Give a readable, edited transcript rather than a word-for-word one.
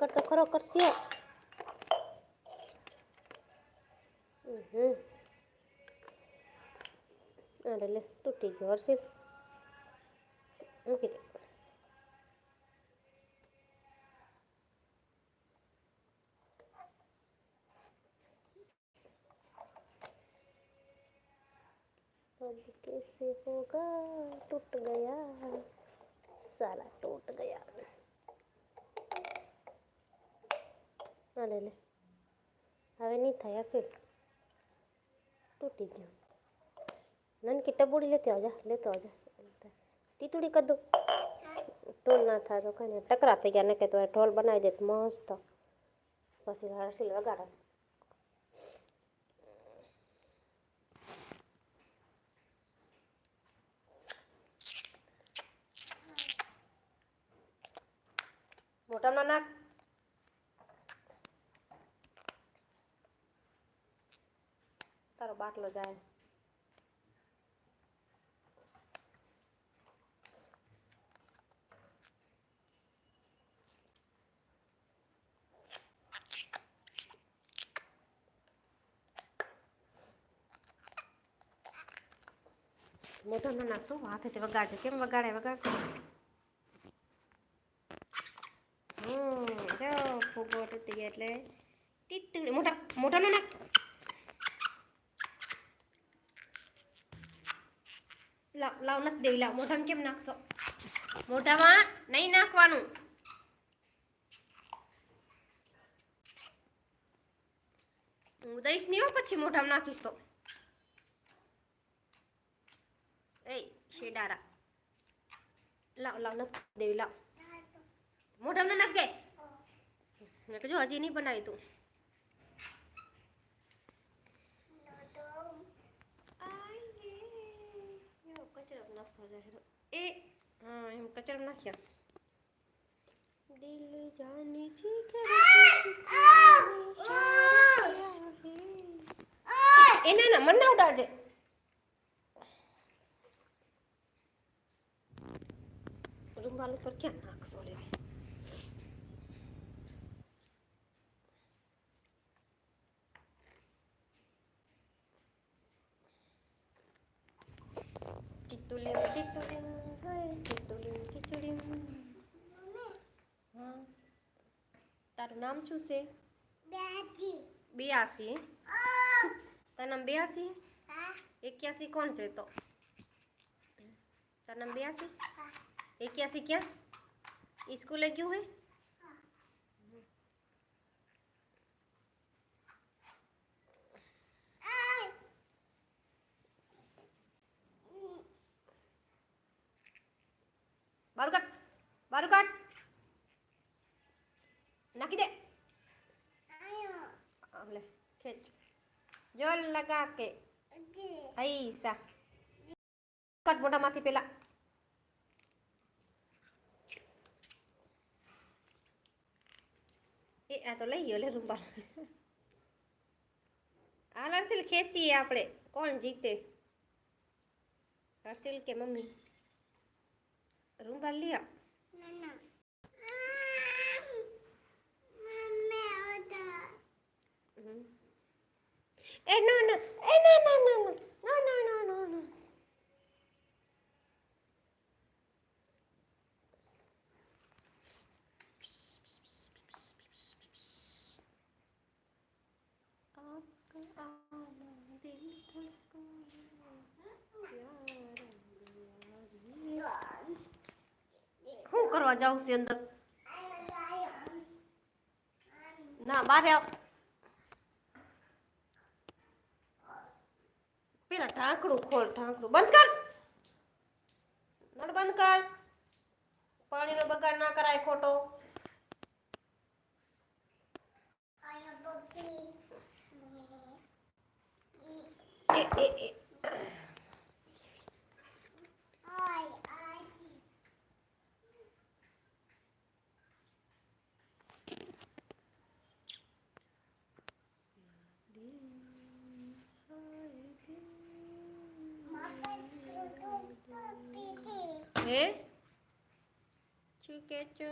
કરતો ખરો કરશે. અરે લે તૂટી ગયો હર્ષિલ, મૂકી દે. अब कैसे होगा, टूट गया साला, टूट गया. અરે લે હવે નહીં થાય હર્ષિલ, તૂટી ગયું. નાનકી ટબુડી લેતો આવજા ટીટુડી કરી દઉં. ઢોલ ના થાય તો કઈ નહીં, ટકરા થઈ ગયા ને કે તો ઢોલ બનાવી દે મસ્ત, પછી હર્ષિલ વગાડે. મોટામાં નાખ. તારો બાટલો જાય. મોટામાં નાખતો હાથેથી વગાડશે. કેમ વગાડે જો ફૂગો તૂટી ગયા એટલે ટીટુડી. મોટાનો નાખ. લાવ નથી દેવી. લાવ મોઢામાં કેમ નાખશો? મોઢામાં નહીં નાખવાનું. હું દઈશ નહીં હો, પછી મોઢામાં નાખીશ તો. એ શેડારા લાવ નથી દેવી. લાવ મોઢામાં નાખજે. મેં કીધું હજી નહીં બનાવી તું. એ હા એમ કચરો નાખ્યા. દિલ જાની જી એ ના મને ના ઉડાડજે. રૂમાલ ઉપર ક્યાં નાખશો? લે તારું નામ શું છે? 82. તારું નામ 82? 81 કોણ છે તો? તારું નામ 82? 81 ક્યાં? સ્કૂલે ગયું હે? બારું કાટ નાખી દે. લે ખેંચ. જોર લગા કે ऐसा કટ મોઢામાંથી પેલા. એ આ તો લઈ ગયો લે રૂમાલ. હાલ હર્ષિલ ખેંચીએ આપણે. કોણ જીતે, હર્ષિલ કે મમ્મી? રૂમાલ લ્યો. એ નો નો એ નો નો નો નો નો નો નો નો. શું કરવા જાઉં છે અંદર? ના બહાર આવ. પેલા ઢાંકણું ખોલ. ઢાંકણું બંધ કર. નળ બંધ કર. પાણીનો બગાડ ના કરાય ખોટો. એ હે શું કે છો?